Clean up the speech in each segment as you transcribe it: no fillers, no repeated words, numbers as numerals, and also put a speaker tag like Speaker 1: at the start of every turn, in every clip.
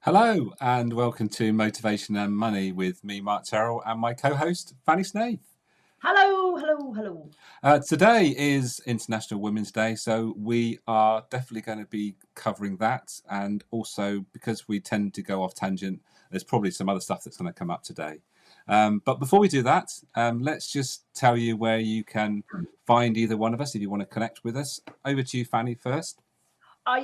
Speaker 1: Hello and welcome to Motivation and Money with me, Mark Terrell, and my co-host, Fanny Snaith.
Speaker 2: Hello, hello, hello.
Speaker 1: Today is International Women's Day, so we are definitely going to be covering that. And also, because we tend to go off tangent, there's probably some other stuff that's going to come up today. But before we do that, let's just tell you where you can find either one of us if you want to connect with us. Over to you, Fanny, first.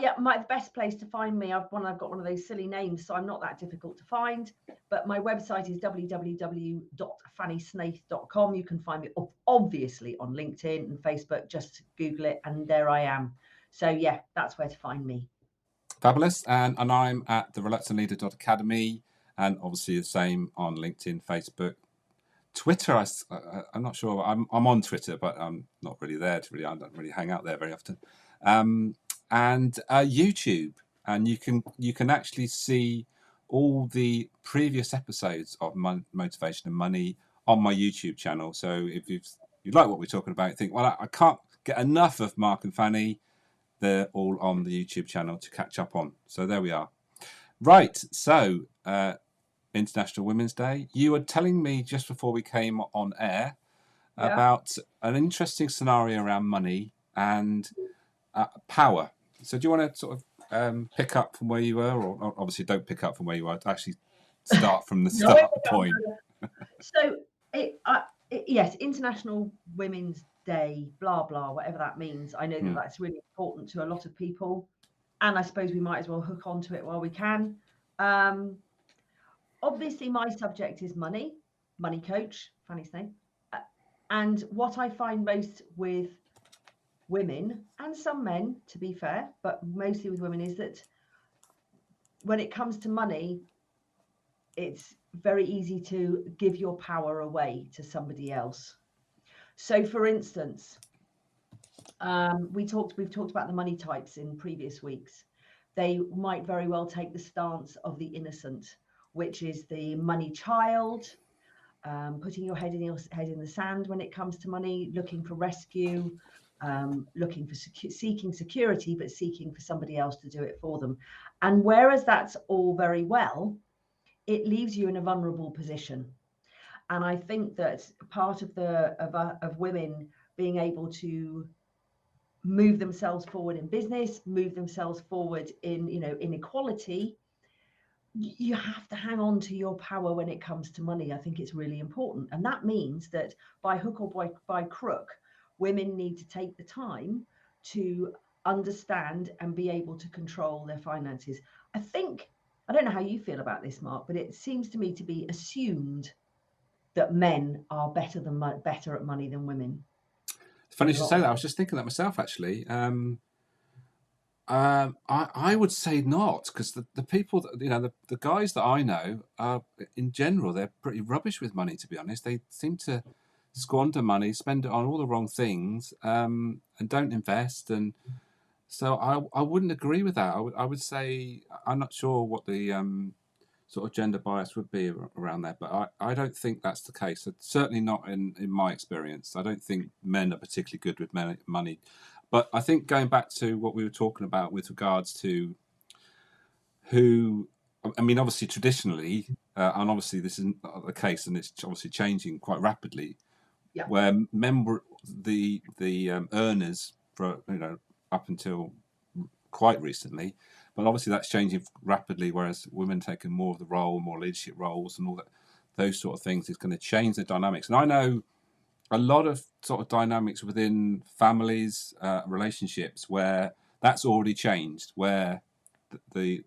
Speaker 2: Yeah, the best place to find me, I've got one of those silly names, so I'm not that difficult to find. But my website is www.fannysnaith.com. You can find me obviously on LinkedIn and Facebook. Just Google it, and there I am. So yeah, that's where to find me.
Speaker 1: Fabulous. And I'm at the reluctantleader.academy, and obviously the same on LinkedIn, Facebook, Twitter. I'm not sure. I'm on Twitter, but I'm not really there to really. I don't really hang out there very often. And YouTube, and you can actually see all the previous episodes of Motivation and Money on my YouTube channel. So if you like what we're talking about, you think, well, I can't get enough of Mark and Fanny. They're all on the YouTube channel to catch up on. So there we are. Right. So International Women's Day. You were telling me just before we came on air about an interesting scenario around money and power. So do you want to sort of pick up from where you were, or obviously don't pick up from where you are, actually start from the start point?
Speaker 2: So yes, International Women's Day, blah blah, whatever that means. I know that that's really important to a lot of people, and I suppose we might as well hook onto it while we can. Obviously, my subject is money coach, Fanny Snaith. And what I find most with women and some men, to be fair, but mostly with women, is that when it comes to money, it's very easy to give your power away to somebody else. So, for instance, we've talked about the money types in previous weeks. They might very well take the stance of the innocent, which is the money child, putting your head in the sand when it comes to money, looking for rescue, looking for seeking security, but seeking for somebody else to do it for them. And whereas that's all very well, it leaves you in a vulnerable position. And I think that part of women being able to move themselves forward in business, move themselves forward in inequality, you have to hang on to your power when it comes to money. I think it's really important. And that means that by hook or by crook, women need to take the time to understand and be able to control their finances. I don't know how you feel about this, Mark, but it seems to me to be assumed that men are better at money than women.
Speaker 1: It's funny you should say that. I was just thinking that myself, actually. I would say not, because the people that, the guys that I know are, in general, they're pretty rubbish with money, to be honest. They seem to squander money, spend it on all the wrong things, and don't invest. And so I wouldn't agree with that. I would say, I'm not sure what the sort of gender bias would be around there, but I don't think that's the case. Certainly not in my experience. I don't think men are particularly good with money. But I think going back to what we were talking about with regards to obviously traditionally, and obviously this isn't the case, and it's obviously changing quite rapidly, where men were the earners for up until quite recently, but obviously that's changing rapidly. Whereas women taking more of the role, more leadership roles, and all that, those sort of things is going to change the dynamics. And I know a lot of sort of dynamics within families, relationships, where that's already changed, where the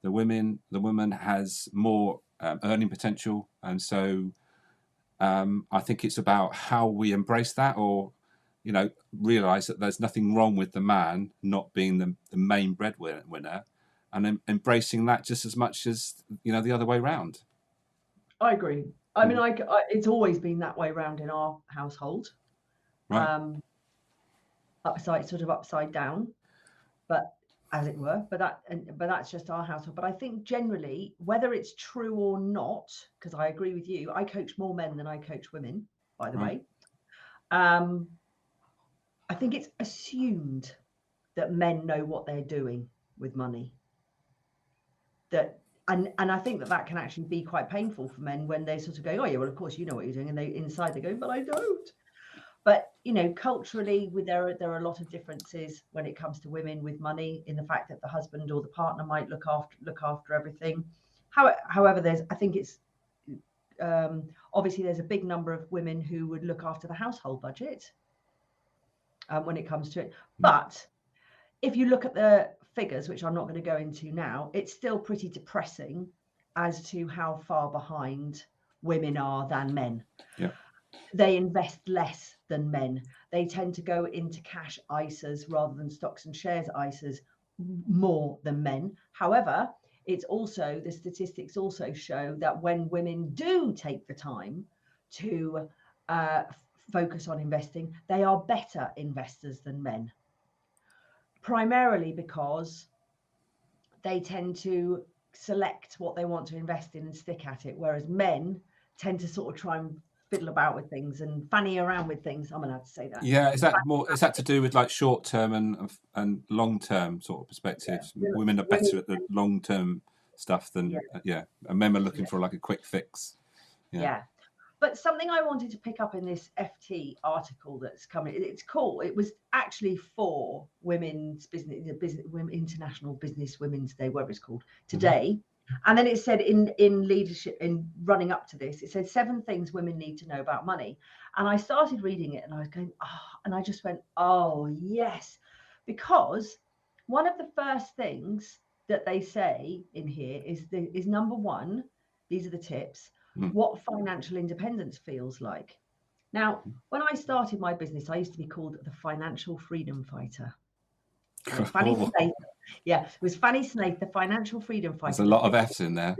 Speaker 1: woman has more earning potential, and so I think it's about how we embrace that, or realize that there's nothing wrong with the man not being the main breadwinner, and embracing that just as much as the other way around.
Speaker 2: I agree. I mean, it's always been that way around in our household.
Speaker 1: Right.
Speaker 2: Upside down, but as it were. But that's just our household. But I think generally, whether it's true or not, because I agree with you, I coach more men than I coach women, by the way. I think it's assumed that men know what they're doing with money. That and I think that can actually be quite painful for men when they sort of go, oh yeah, well of course you know what you're doing, and they inside they go, but I don't. But culturally, there are a lot of differences when it comes to women with money, in the fact that the husband or the partner might look after everything. However, I think it's obviously there's a big number of women who would look after the household budget when it comes to it. But if you look at the figures, which I'm not going to go into now, it's still pretty depressing as to how far behind women are than men.
Speaker 1: Yeah.
Speaker 2: They invest less than men. They tend to go into cash ISAs rather than stocks and shares ISAs more than men. However, the statistics also show that when women do take the time to focus on investing, they are better investors than men. Primarily because they tend to select what they want to invest in and stick at it, whereas men tend to sort of try and fiddle about with things and fanny around with things. I'm allowed to say that.
Speaker 1: Yeah, is that to do with like short term and long term sort of perspectives? Yeah. Women are better at the long term stuff than and men are looking for like a quick fix.
Speaker 2: Yeah. But something I wanted to pick up in this FT article that's coming, it's cool. It was actually for Women's Business, International Business Women's Day, whatever it's called, today. Mm-hmm. And then it said in leadership, in running up to this, it said 7 things women need to know about money. And I started reading it and I was going, and I just went, oh, yes. Because one of the first things that they say in here is number 1, these are the tips, what financial independence feels like. Now, when I started my business, I used to be called the financial freedom fighter. Fanny Snaith. Yeah, it was Fanny Snaith, the financial freedom fighter.
Speaker 1: There's a lot of F's in there.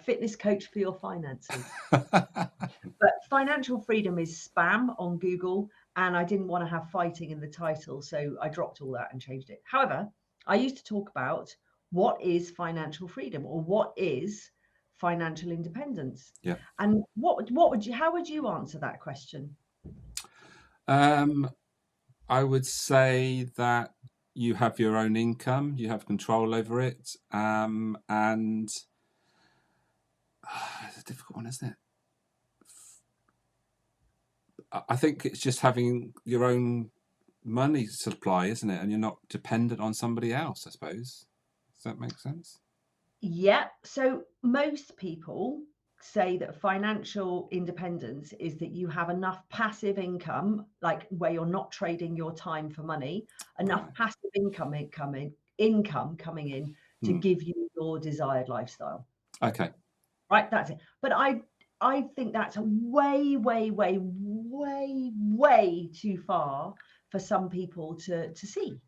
Speaker 2: Fitness coach for your finances. But financial freedom is spam on Google, and I didn't want to have fighting in the title, so I dropped all that and changed it. However, I used to talk about what is financial freedom, or what is financial independence.
Speaker 1: Yeah.
Speaker 2: And how would you answer that question?
Speaker 1: I would say that you have your own income, you have control over it, and it's a difficult one, isn't it? I think it's just having your own money supply, isn't it? And you're not dependent on somebody else, I suppose. Does that make sense?
Speaker 2: Yeah. So most people say that financial independence is that you have enough passive income, like where you're not trading your time for money, enough passive income coming in to give you your desired lifestyle.
Speaker 1: Okay.
Speaker 2: Right. That's it. But I think that's way, way, way, way, way too far for some people to see.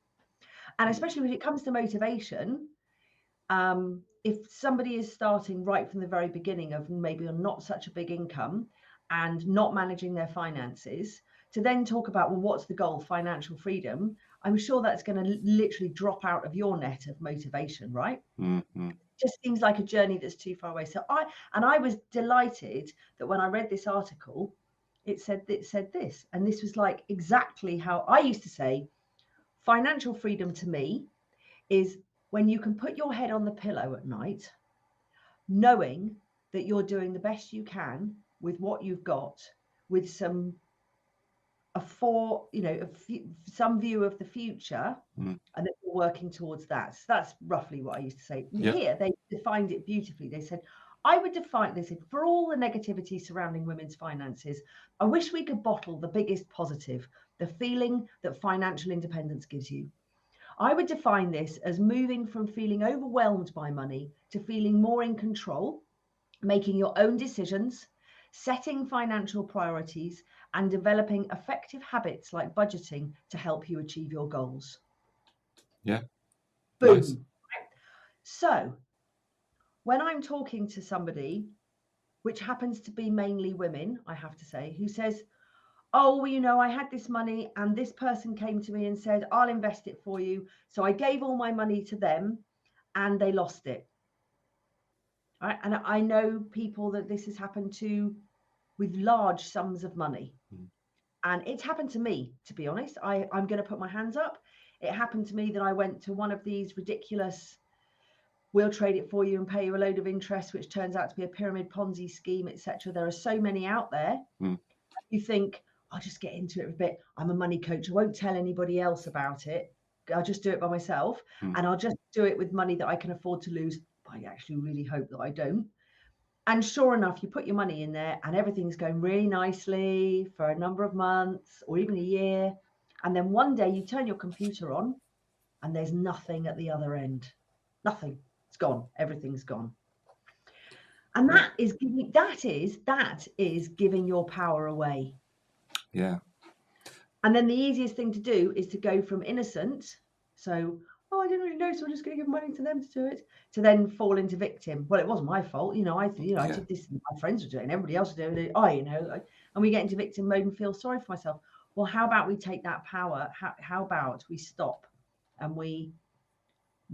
Speaker 2: And especially when it comes to motivation, if somebody is starting right from the very beginning of maybe not such a big income and not managing their finances, to then talk about, well, what's the goal? Financial freedom. I'm sure that's going to literally drop out of your net of motivation, right?
Speaker 1: Mm-hmm.
Speaker 2: Just seems like a journey that's too far away. So I was delighted that when I read this article, it said this, and this was like exactly how I used to say financial freedom to me is when you can put your head on the pillow at night, knowing that you're doing the best you can with what you've got, with some view of the future, and that you're working towards that. So that's roughly what I used to say.
Speaker 1: Yep.
Speaker 2: Here, they defined it beautifully. They said, for all the negativity surrounding women's finances, I wish we could bottle the biggest positive, the feeling that financial independence gives you. I would define this as moving from feeling overwhelmed by money to feeling more in control, making your own decisions, setting financial priorities, and developing effective habits like budgeting to help you achieve your goals.
Speaker 1: Yeah.
Speaker 2: Boom.
Speaker 1: Nice.
Speaker 2: So when I'm talking to somebody, which happens to be mainly women, I have to say, who says, oh, well, I had this money and this person came to me and said, I'll invest it for you. So I gave all my money to them and they lost it. All right? And I know people that this has happened to with large sums of money. And it's happened to me, to be honest. I'm going to put my hands up. It happened to me that I went to one of these ridiculous we'll trade it for you and pay you a load of interest, which turns out to be a pyramid Ponzi scheme, etc. There are so many out there. You think, I'll just get into it a bit. I'm a money coach. I won't tell anybody else about it. I'll just do it by myself, and I'll just do it with money that I can afford to lose. I actually really hope that I don't. And sure enough, you put your money in there and everything's going really nicely for a number of months or even a year. And then one day you turn your computer on and there's nothing at the other end. Nothing. It's gone. Everything's gone. And that is giving your power away.
Speaker 1: Yeah.
Speaker 2: And then the easiest thing to do is to go from innocent, so, oh, I didn't really know, so I'm just going to give money to them to do it, to then fall into victim. Well, it wasn't my fault, I did this, and my friends were doing it, and everybody else was doing it. And we get into victim mode and feel sorry for myself. Well, how about we take that power? How about we stop and we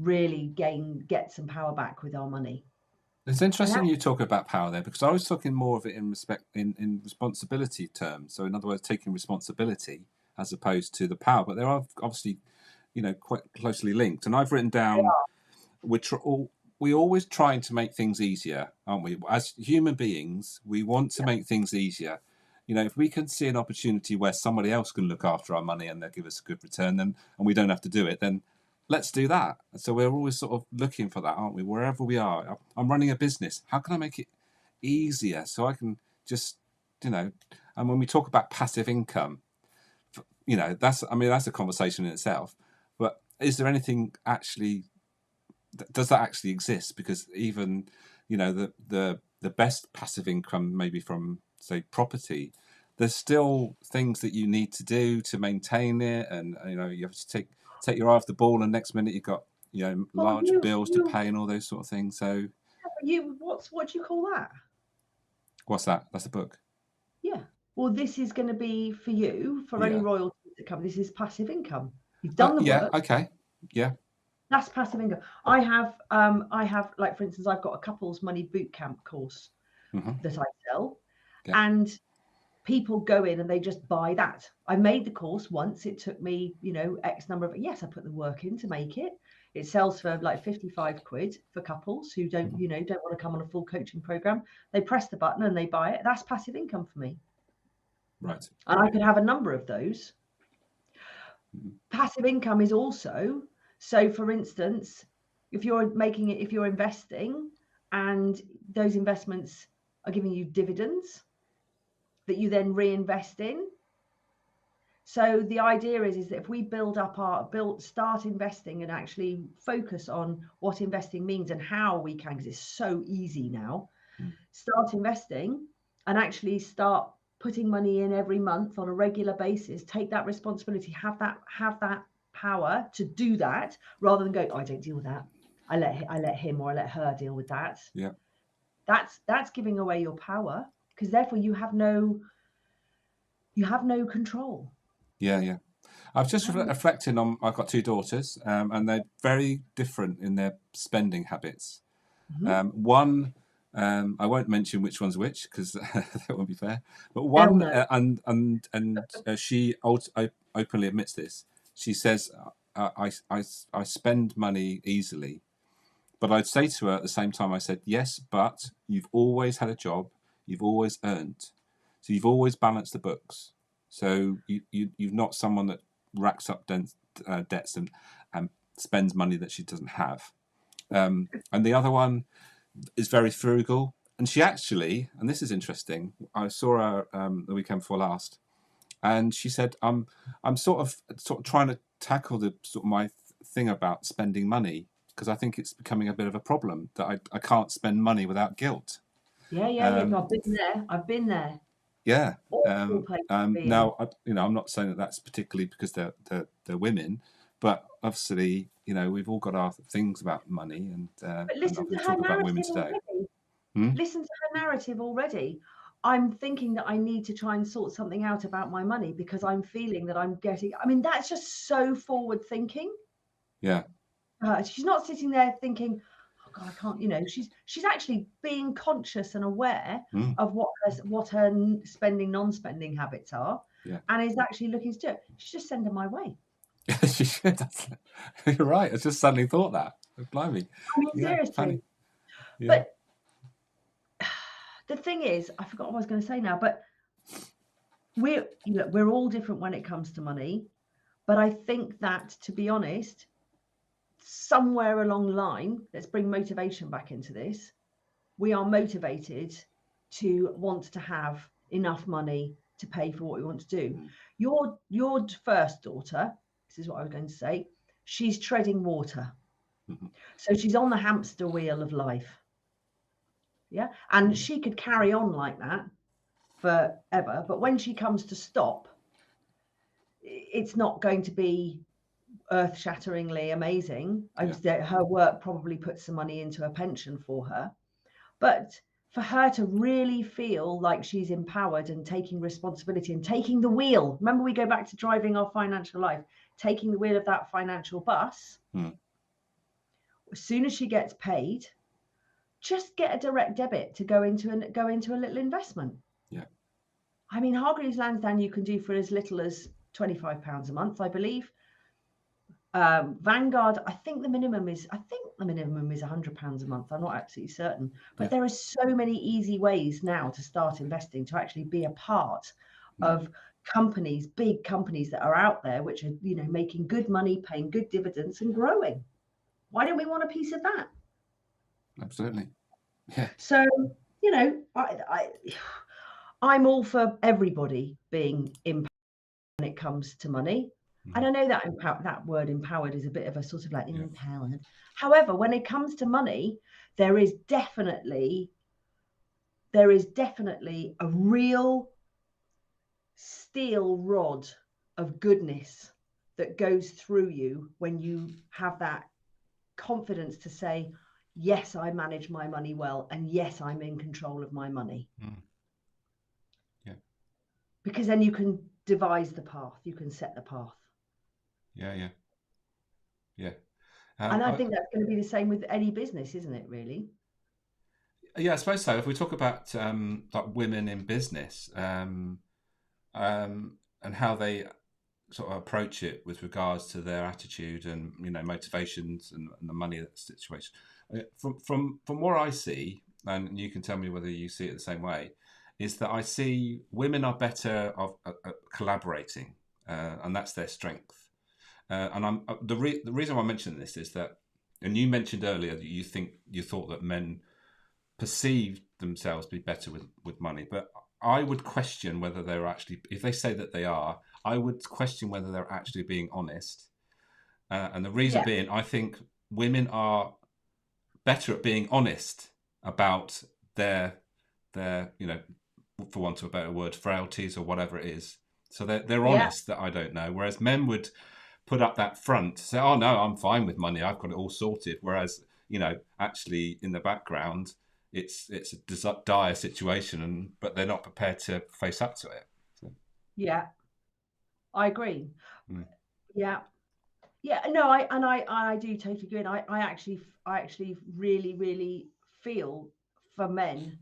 Speaker 2: really get some power back with our money?
Speaker 1: It's interesting you talk about power there, because I was talking more of it in responsibility terms. So in other words, taking responsibility as opposed to the power. But they are obviously, quite closely linked. And I've written down, we're always trying to make things easier, aren't we? As human beings, we want to make things easier. If we can see an opportunity where somebody else can look after our money and they'll give us a good return, and we don't have to do it, then let's do that. So we're always sort of looking for that, aren't we? Wherever we are. I'm running a business. How can I make it easier so I can just, and when we talk about passive income, that's a conversation in itself. But is there anything actually, does that actually exist? Because even, the best passive income, maybe from, say, property, there's still things that you need to do to maintain it. And, you have to take your eye off the ball, and next minute you've got large bills to pay and all those sort of things. So
Speaker 2: what do you call that?
Speaker 1: What's that? That's a book.
Speaker 2: Yeah. Well, this is going to be for you, for any royalties that come. This is passive income. You've done the work.
Speaker 1: Okay. Yeah.
Speaker 2: That's passive income. I have like, for instance, I've got a couples money boot camp course that I sell, and people go in and they just buy that. I made the course once. It took me, X number of, I put the work in to make it. It sells for like 55 quid for couples who don't want to come on a full coaching program. They press the button and they buy it. That's passive income for me.
Speaker 1: Right.
Speaker 2: And I could have a number of those. Passive income is also, so for instance, if you're investing and those investments are giving you dividends that you then reinvest in. So the idea is that if we start investing and actually focus on what investing means and how we can, because it's so easy now, start investing and actually start putting money in every month on a regular basis, take that responsibility, have that power to do that, rather than go, I don't deal with that. I let him or I let her deal with that.
Speaker 1: Yeah.
Speaker 2: That's giving away your power, because therefore you have no control. Yeah.
Speaker 1: I've just reflecting on, I've got 2 daughters, and they're very different in their spending habits. One, I won't mention which one's which, because that won't be fair. But one, and she openly admits this. She says, I spend money easily. But I'd say to her at the same time, I said, yes, but you've always had a job. You've always earned. So you've always balanced the books. So you're not someone that racks up debts and spends money that she doesn't have. And the other one is very frugal. And she actually, and this is interesting, I saw her the weekend before last, and she said, I'm sort of trying to tackle the sort of my thing about spending money, because I think it's becoming a bit of a problem that I can't spend money without guilt.
Speaker 2: Yeah. I've been there.
Speaker 1: Yeah. Now, I'm not saying that that's particularly because they're women, but obviously, we've all got our things about money, and
Speaker 2: but listen to her
Speaker 1: talk about women
Speaker 2: narrative
Speaker 1: today.
Speaker 2: already. Listen to her narrative already. I'm thinking that I need to try and sort something out about my money because I'm feeling that I'm getting. I mean, that's just so forward thinking.
Speaker 1: Yeah.
Speaker 2: She's not sitting there thinking, oh God, I can't, she's actually being conscious and aware of what her spending, non-spending habits are, and is actually looking to do it. She's just send her my way.
Speaker 1: She should. You're right. I just suddenly thought that. Blimey.
Speaker 2: I mean,
Speaker 1: Yeah,
Speaker 2: seriously.
Speaker 1: funny. Yeah.
Speaker 2: But the thing is, I forgot what I was going to say now, but we're all different when it comes to money. But I think that, to be honest, somewhere along the line, let's bring motivation back into this. We are motivated to want to have enough money to pay for what we want to do. Your first daughter, this is what I was going to say, she's treading water. So she's on the hamster wheel of life. Yeah. And she could carry on like that forever. But when she comes to stop, it's not going to be earth-shatteringly amazing. Her work probably puts some money into a pension for her. But for her to really feel like she's empowered and taking responsibility and taking the wheel, remember, we go back to driving our financial life, taking the wheel of that financial bus. As soon as she gets paid, just get a direct debit to go into a little investment.
Speaker 1: Yeah.
Speaker 2: I mean, Hargreaves Lansdown you can do for as little as £25 a month, I believe. Vanguard, I think the minimum is £100 a month. I'm not absolutely certain, but there are so many easy ways now to start investing, to actually be a part of companies, big companies that are out there, which are, making good money, paying good dividends and growing. Why don't we want a piece of that?
Speaker 1: Absolutely. Yeah.
Speaker 2: So, I'm all for everybody being empowered when it comes to money. And I know that that word empowered is a bit of a sort of like empowered. However, when it comes to money, there is definitely a real steel rod of goodness that goes through you when you have that confidence to say, yes, I manage my money well, and yes, I'm in control of my money.
Speaker 1: Yeah.
Speaker 2: Because then you can devise the path, you can set the path.
Speaker 1: Yeah.
Speaker 2: And I think that's going to be the same with any business, isn't it, really?
Speaker 1: Yeah, I suppose so. If we talk about like women in business and how they sort of approach it with regards to their attitude and motivations and the money situation, from what I see, and you can tell me whether you see it the same way, is that I see women are better at collaborating, and that's their strength. And the reason why I mention this is that, and you mentioned earlier that you thought that men perceived themselves to be better with money, but I would question whether they're actually, if they say that they are, I would question whether they're actually being honest. And the reason being, I think women are better at being honest about their for want of a better word, frailties or whatever it is. So they're honest that I don't know, whereas men would put up that front, say, oh no, I'm fine with money, I've got it all sorted. Whereas, actually in the background, it's a dire situation, but they're not prepared to face up to it. So.
Speaker 2: Yeah, I agree. Yeah, no, I do totally agree. And I actually really, really feel for men,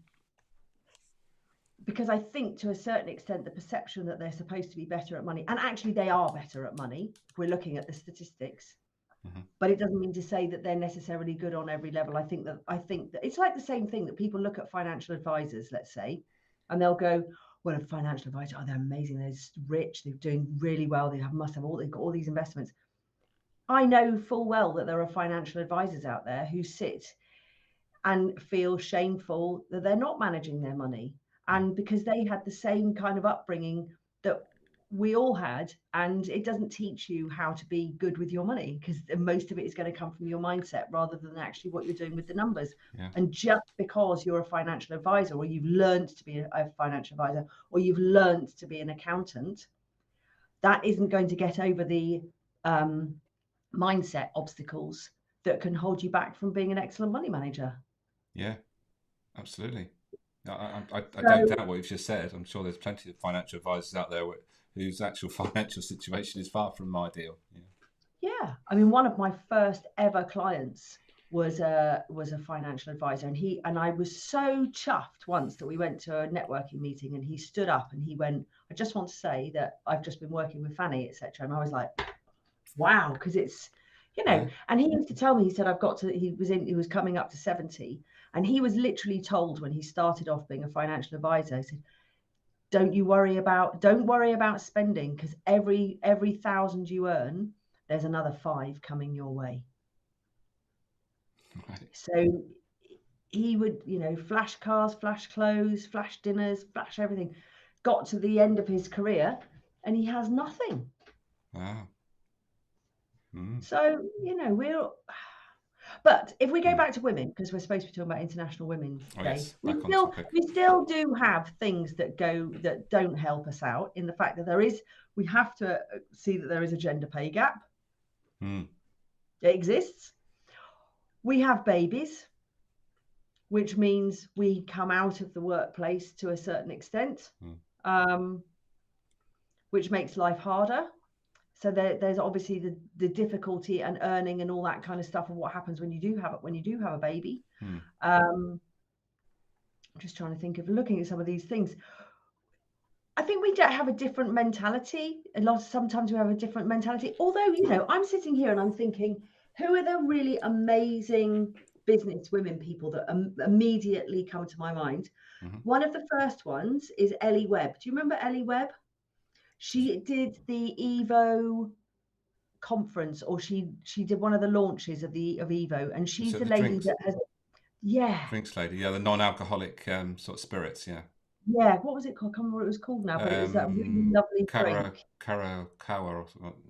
Speaker 2: because I think to a certain extent the perception that they're supposed to be better at money, and actually they are better at money if we're looking at the statistics, but it doesn't mean to say that they're necessarily good on every level. I think that it's like the same thing that people look at financial advisors, let's say, and they'll go, well, a financial advisor, oh, they're amazing, they're rich, they're doing really well, they've got all these investments. I know full well that there are financial advisors out there who sit and feel shameful that they're not managing their money, and because they had the same kind of upbringing that we all had, and it doesn't teach you how to be good with your money, because most of it is going to come from your mindset rather than actually what you're doing with the numbers. And just because you're a financial advisor, or you've learned to be a financial advisor, or you've learned to be an accountant, that isn't going to get over the mindset obstacles that can hold you back from being an excellent money manager.
Speaker 1: Yeah, absolutely. I don't doubt what you've just said. I'm sure there's plenty of financial advisors out there whose actual financial situation is far from ideal.
Speaker 2: Yeah, I mean, one of my first ever clients was a financial advisor, and I was so chuffed once that we went to a networking meeting, and he stood up and he went, I just want to say that I've just been working with Fanny, etc. And I was like, wow, because it's, You know, and he used to tell me, he said, he was coming up to 70, and he was literally told when he started off being a financial advisor, he said, don't worry about spending, because every 1,000 you earn, there's another 5 coming your way.
Speaker 1: Right.
Speaker 2: So he would, flash cars, flash clothes, flash dinners, flash everything. Got to the end of his career and he has nothing.
Speaker 1: Wow.
Speaker 2: So, but if we go back to women, because we're supposed to be talking about International Women's Day,
Speaker 1: yes,
Speaker 2: we still do have things that don't help us out, in the fact that we have to see that there is a gender pay gap. It exists. We have babies, which means we come out of the workplace to a certain extent, which makes life harder. So there's obviously the difficulty and earning and all that kind of stuff of what happens when you do have a baby. I'm just trying to think of looking at some of these things. I think we don't have a different mentality. Sometimes we have a different mentality. Although, I'm sitting here and I'm thinking, who are the really amazing business women people that immediately come to my mind? One of the first ones is Ellie Webb. Do you remember Ellie Webb? She did the Evo conference, or she did one of the launches of Evo, and she's the lady that has
Speaker 1: drinks lady, the non-alcoholic sort of spirits,
Speaker 2: what was it called? I can't remember what it was called now, but it was that really lovely drink.
Speaker 1: Kawa,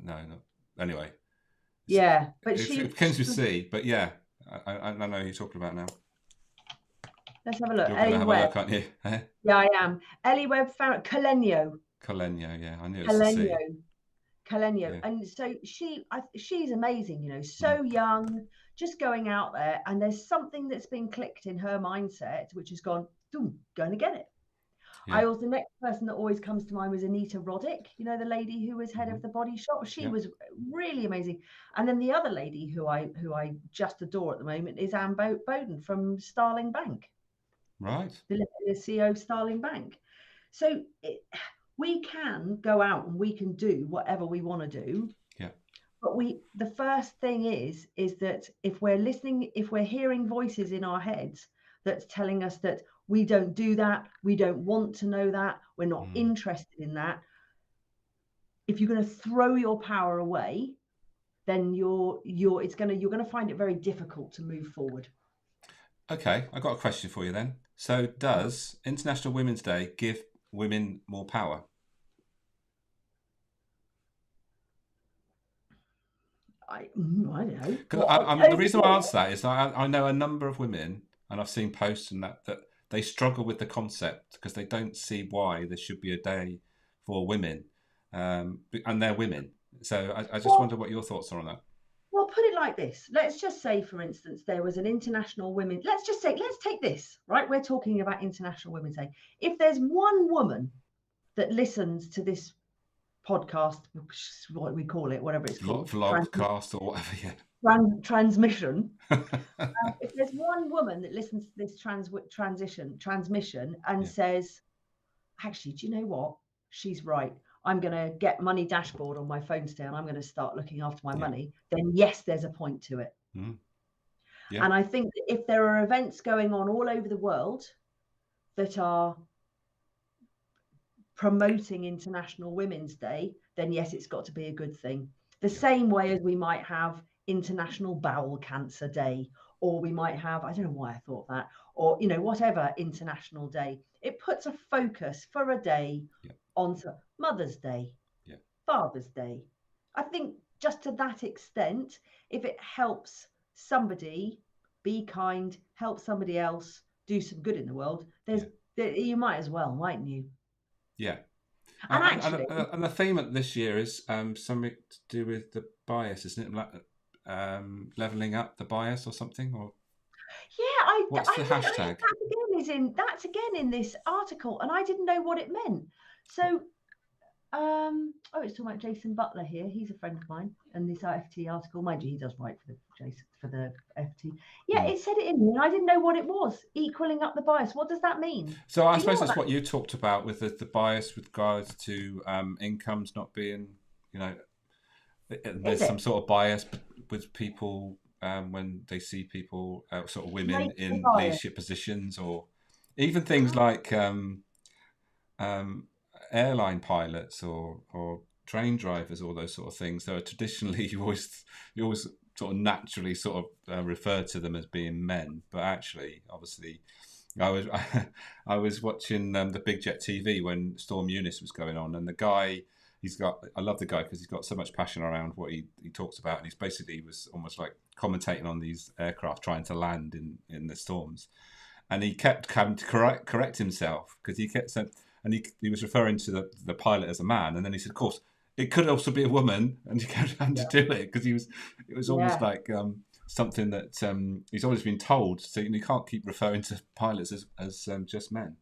Speaker 1: no, anyway,
Speaker 2: but
Speaker 1: it begins with C, but I know who you're talking about now.
Speaker 2: Let's have a look.
Speaker 1: You're
Speaker 2: Ellie
Speaker 1: gonna have
Speaker 2: Webb.
Speaker 1: a look, aren't you?
Speaker 2: Yeah, I am. Ellie Webb found Colenio,
Speaker 1: I knew it was a C.
Speaker 2: Colenio. And so she's amazing, so young, just going out there, and there's something that's been clicked in her mindset, which has gone, going to get it. The next person that always comes to mind was Anita Roddick, the lady who was head of the Body Shop. She was really amazing. And then the other lady who I just adore at the moment is Anne Bowden from Starling Bank.
Speaker 1: Right.
Speaker 2: The CEO of Starling Bank. So we can go out and we can do whatever we want to do.
Speaker 1: Yeah.
Speaker 2: But the first thing is that if we're hearing voices in our heads that's telling us that we don't do that, we don't want to know that, we're not interested in that, if you're going to throw your power away, then you're going to find it very difficult to move forward.
Speaker 1: Okay, I got a question for you then. So does International Women's Day give women more power?
Speaker 2: I don't know.
Speaker 1: The reason I answer that is I know a number of women, and I've seen posts and that they struggle with the concept because they don't see why there should be a day for women, and they're women. So I just wonder what your thoughts are on that.
Speaker 2: Well, put it like this. Let's just say, for instance, there was an International Women. Let's take this, right? We're talking about International Women's Day. If there's one woman that listens to this podcast, what we call it, whatever it's called,
Speaker 1: vlogcast or whatever,
Speaker 2: transmission. If there's one woman that listens to this transmission and says, actually, do you know what? She's right. I'm going to get Money Dashboard on my phone today and I'm going to start looking after my money, then yes, there's a point to it. And I think that if there are events going on all over the world that are promoting International Women's Day, then yes, it's got to be a good thing. The same way as we might have International Bowel Cancer Day, or we might have, I don't know why I thought that, or, whatever International Day. It puts a focus for a day onto Mother's Day, Father's Day. I think just to that extent, if it helps somebody be kind, help somebody else do some good in the world, you might as well, mightn't you?
Speaker 1: Yeah.
Speaker 2: And actually,
Speaker 1: and the theme of this year is something to do with the bias, isn't it? Like leveling up the bias or something, or what's the hashtag?
Speaker 2: That's again in this article, and I didn't know what it meant. So, it's talking about Jason Butler here. He's a friend of mine, and this FT article, mind you, he does write for the FT. Yeah, it said it in here, and I didn't know what it was. Equaling up the bias. What does that mean?
Speaker 1: So I suppose that's what you talked about with the bias with regards to incomes not being, there's
Speaker 2: Is
Speaker 1: some
Speaker 2: it?
Speaker 1: sort of bias with people when they see people, sort of women
Speaker 2: Racial
Speaker 1: in
Speaker 2: bias.
Speaker 1: leadership positions, or even things like um, airline pilots or train drivers, all those sort of things. So traditionally, you always sort of naturally sort of refer to them as being men, but actually, obviously, I was I was watching the Big Jet TV when Storm Eunice was going on, and the guy. I love the guy because he's got so much passion around what he talks about, and he was almost like commentating on these aircraft trying to land in the storms, and he kept having to correct himself because he kept saying, and he was referring to the pilot as a man, and then he said, of course, it could also be a woman, and he kept having to do it because it was almost
Speaker 2: Yeah.
Speaker 1: like something that he's always been told, so you can't keep referring to pilots as just men.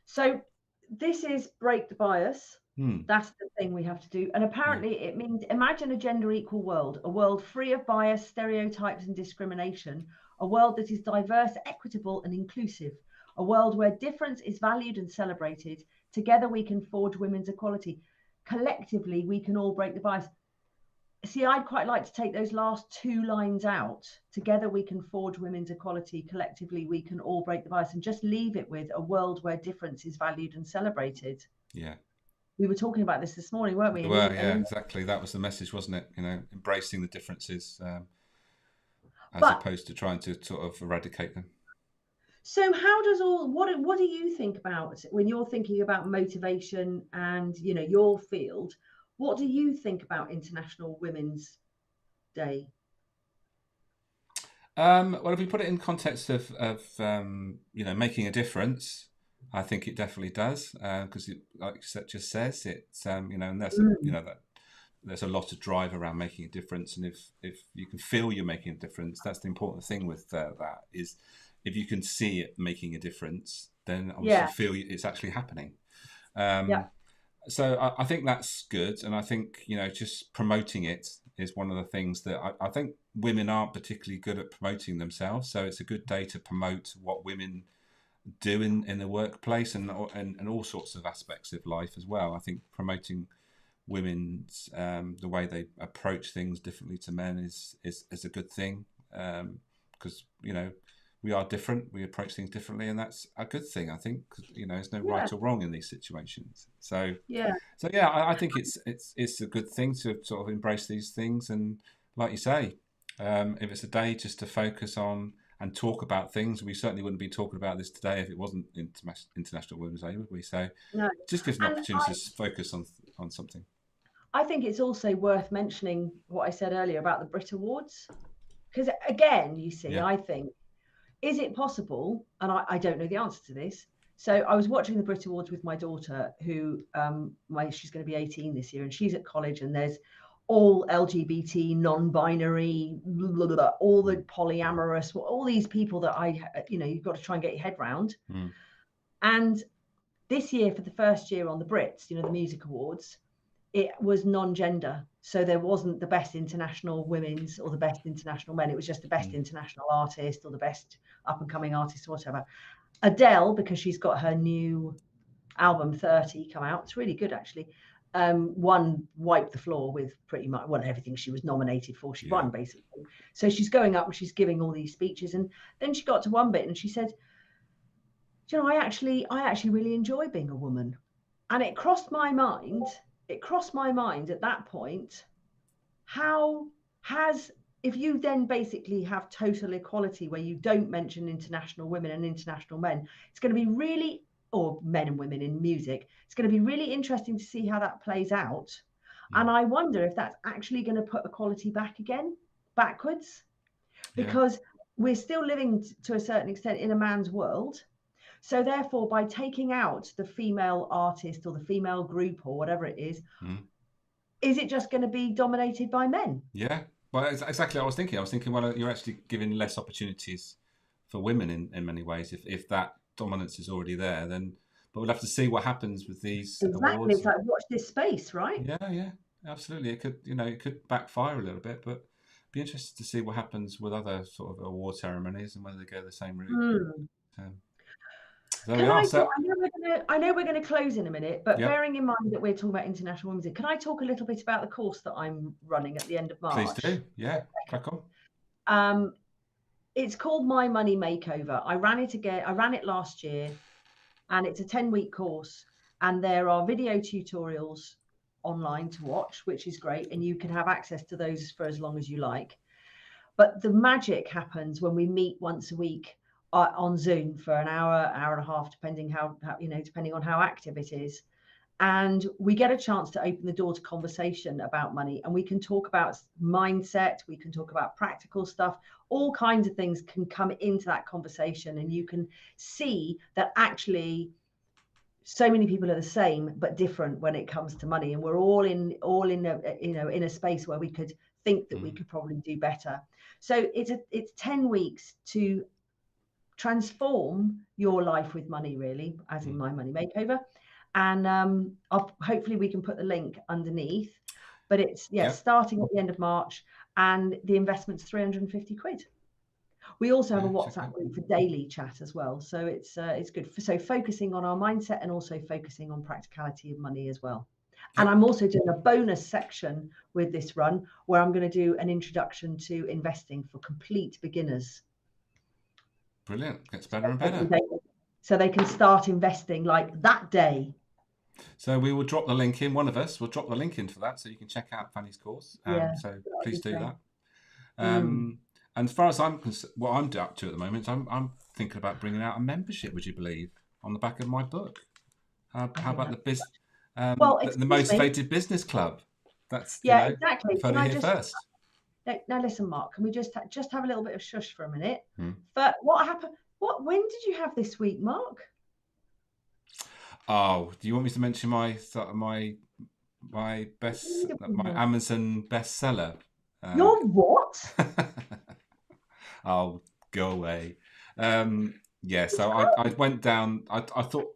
Speaker 2: So this is break the bias.
Speaker 1: Hmm,
Speaker 2: That's the thing we have to do. And
Speaker 1: yeah,
Speaker 2: apparently it means imagine a gender equal world, a world free of bias, stereotypes, and discrimination, a world that is diverse, equitable, and inclusive, a world where difference is valued and celebrated. Together we can forge women's equality. Collectively, we can all break the bias. See, I'd quite like to take those last two lines out. Together we can forge women's equality. Collectively, we can all break the bias, and just leave it with a world where difference is valued and celebrated.
Speaker 1: yeah.
Speaker 2: We were talking about this morning, weren't we?
Speaker 1: We were, yeah, exactly. That was the message, wasn't it? Embracing the differences as
Speaker 2: But
Speaker 1: opposed to trying to sort of eradicate them.
Speaker 2: so how does what do you think about when you're thinking about motivation and your field? What do you think about International Women's Day?
Speaker 1: Well, if we put it in context of making a difference, I think it definitely does because, like it just says, it's and there's a lot of drive around making a difference, and if you can feel you're making a difference, that's the important thing with that is if you can see it making a difference, then obviously
Speaker 2: Yeah,
Speaker 1: you feel it's actually happening.
Speaker 2: yeah,
Speaker 1: So I think that's good, and I think just promoting it is one of the things that I think women aren't particularly good at promoting themselves. So it's a good day to promote what women do in the workplace and all sorts of aspects of life as well. I think promoting women's the way they approach things differently to men is a good thing because we are different. We approach things differently, and that's a good thing. I think 'cause, there's no
Speaker 2: yeah,
Speaker 1: right or wrong in these situations.
Speaker 2: yeah.
Speaker 1: So yeah, I think it's a good thing to sort of embrace these things, and like you say, if it's a day just to focus on and talk about things, we certainly wouldn't be talking about this today if it wasn't International Women's Day, would we? So
Speaker 2: No,
Speaker 1: just gives an
Speaker 2: and
Speaker 1: opportunity to focus on something.
Speaker 2: I think it's also worth mentioning what I said earlier about the Brit Awards, because again, you see,
Speaker 1: Yeah.
Speaker 2: I think, is it possible? And I don't know the answer to this. So I was watching the Brit Awards with my daughter, who she's going to be 18 this year, and she's at college, and there's all LGBT, non-binary, blah, blah, blah, all the polyamorous, all these people that you've got to try and get your head round.
Speaker 1: Mm.
Speaker 2: And this year, for the first year on the Brits, the Music Awards, it was non-gender. So there wasn't the best international women's or the best international men. It was just the best international artist or the best up and coming artist or whatever. Adele, because she's got her new album 30 come out, it's really good actually, wiped the floor with pretty much everything she was nominated for. She won basically. So she's going up and she's giving all these speeches, and then she got to one bit and she said, I actually really enjoy being a woman. And it crossed my mind at that point, if you then basically have total equality where you don't mention international women and international men, it's going to be really, or men and women in music, it's going to be really interesting to see how that plays out. And I wonder if that's actually going to put equality backwards,
Speaker 1: Yeah.
Speaker 2: because we're still living to a certain extent in a man's world. So therefore, by taking out the female artist or the female group or whatever it is it just going to be dominated by men?
Speaker 1: Yeah. Well, exactly what I was thinking. I was thinking, well, you're actually giving less opportunities for women in many ways. If that dominance is already there, then, but we'll have to see what happens with these
Speaker 2: Exactly.
Speaker 1: awards.
Speaker 2: It's like, watch this space, right?
Speaker 1: Yeah, absolutely. It could backfire a little bit, but be interested to see what happens with other sort of award ceremonies and whether they go the same route. Um, there we are. So
Speaker 2: I know we're gonna close in a minute, but
Speaker 1: yep,
Speaker 2: bearing in mind that we're talking about International Women's Day, can I talk a little bit about the course that I'm running at the end of
Speaker 1: please
Speaker 2: March?
Speaker 1: do. Yeah, crack on.
Speaker 2: It's called My Money Makeover. I ran it last year, and it's a 10-week course, and there are video tutorials online to watch, which is great, and you can have access to those for as long as you like. But the magic happens when we meet once a week on Zoom for an hour, hour and a half, depending depending on how active it is. And we get a chance to open the door to conversation about money, and we can talk about mindset, we can talk about practical stuff, all kinds of things can come into that conversation, and you can see that actually so many people are the same but different when it comes to money, and we're all in a space where we could think that we could probably do better. So it's 10 weeks to transform your life with money, really, as in My Money Makeover. And hopefully we can put the link underneath, but it's starting at the end of March, and the investment's 350 quid. We also have a WhatsApp group for daily chat as well, so it's good. So focusing on our mindset and also focusing on practicality of money as well. And I'm also doing a bonus section with this run where I'm going to do an introduction to investing for complete beginners.
Speaker 1: Brilliant. Gets better and better.
Speaker 2: So they can start investing like that day.
Speaker 1: So we will drop the link in. One of us will drop the link in for that, so you can check out Fanny's course. So please do that. And as far as I'm concerned, what I'm up to at the moment, I'm thinking about bringing out a membership. Would you believe, on the back of my book? How about the Motivated Business Club? That's
Speaker 2: exactly.
Speaker 1: Can I first?
Speaker 2: Now listen, Mark. Can we just have a little bit of shush for a minute? But what happened? When did you have this week, Mark?
Speaker 1: Oh, do you want me to mention my Amazon bestseller?
Speaker 2: Your what?
Speaker 1: Oh, go away. So I went down. I thought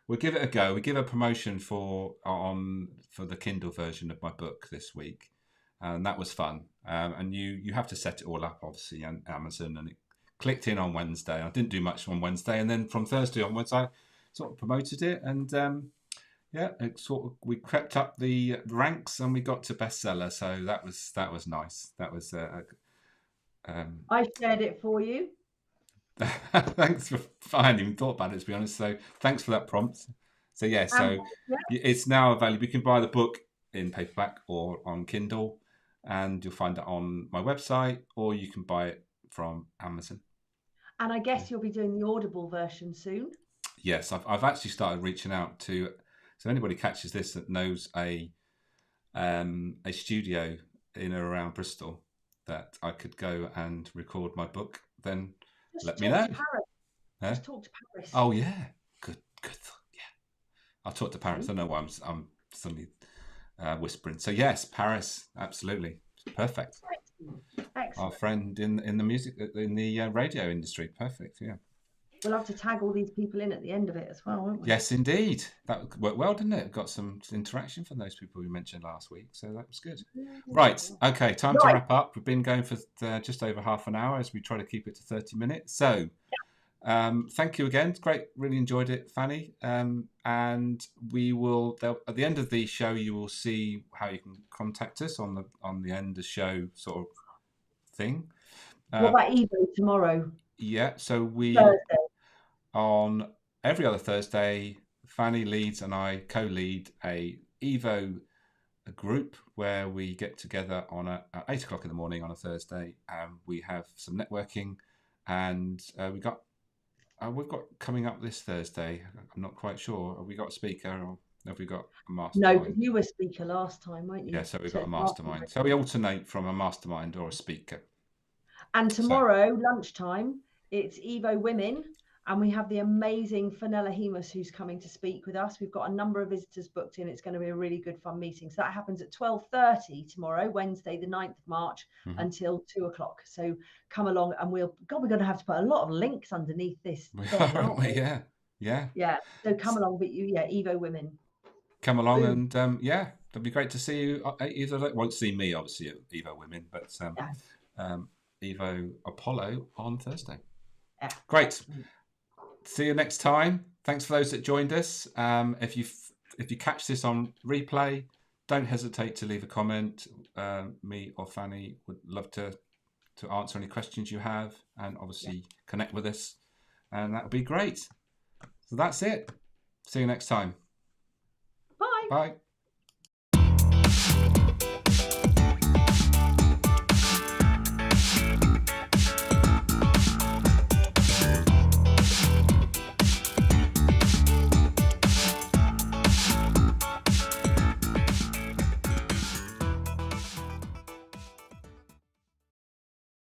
Speaker 1: we'll give it a go. We give a promotion for the Kindle version of my book this week, and that was fun. And you have to set it all up, obviously, on Amazon, and it clicked in on Wednesday. I didn't do much on Wednesday, and then from Thursday onwards, I sort of promoted it, and we crept up the ranks, and we got to bestseller. So that was nice. That was.
Speaker 2: I shared it for you.
Speaker 1: Thanks for. I hadn't even thought about it, to be honest. So thanks for that prompt. So it's now available. You can buy the book in paperback or on Kindle, and you'll find it on my website, or you can buy it from Amazon.
Speaker 2: And I guess you'll be doing the Audible version soon.
Speaker 1: Yes, I've actually started reaching out to. So anybody catches this that knows a studio in or around Bristol that I could go and record my book, then let me know.
Speaker 2: Just talk to Paris.
Speaker 1: Oh yeah, good. Yeah, I'll talk to Paris. I don't know why I'm suddenly whispering. So yes, Paris, absolutely, perfect.
Speaker 2: Excellent.
Speaker 1: Our friend in the music, in the radio industry, perfect. Yeah.
Speaker 2: We'll have to tag all these people in at the end of it as well, won't we?
Speaker 1: Yes, indeed. That worked well, didn't it? Got some interaction from those people we mentioned last week, so that was good. Right, okay, time to wrap up. We've been going for just over half an hour as we try to keep it to 30 minutes. So thank you again. It's great. Really enjoyed it, Fanny. And we will, at the end of the show, you will see how you can contact us on the end of show sort of thing.
Speaker 2: What about Evo tomorrow?
Speaker 1: Yeah, so
Speaker 2: Thursday.
Speaker 1: On every other Thursday, Fanny leads and I co-lead a Evo group where we get together at 8 o'clock in the morning on a Thursday, and we have some networking, and we've got coming up this Thursday. I'm not quite sure. Have we got a speaker or have we got a mastermind?
Speaker 2: No, you were speaker last time, weren't you?
Speaker 1: Yeah, so we've got a mastermind. So we alternate from a mastermind or a speaker.
Speaker 2: And tomorrow, lunchtime, it's Evo Women. And we have the amazing Fenella Hemus who's coming to speak with us. We've got a number of visitors booked in. It's going to be a really good fun meeting. So that happens at 12:30 tomorrow, Wednesday, the 9th of March, until 2 o'clock. So come along, and we're going to have to put a lot of links underneath this.
Speaker 1: Aren't we? Yeah.
Speaker 2: So come along, but Evo Women.
Speaker 1: Come along. Boom. And it'd be great to see you. Won't see me obviously at Evo Women, but Evo Apollo on Thursday. Yeah. Great. See you next time. Thanks for those that joined us. If you catch this on replay, don't hesitate to leave a comment. Me or Fanny would love to answer any questions you have, and obviously connect with us, and that would be great. So that's it. See you next time.
Speaker 2: Bye.
Speaker 1: Bye.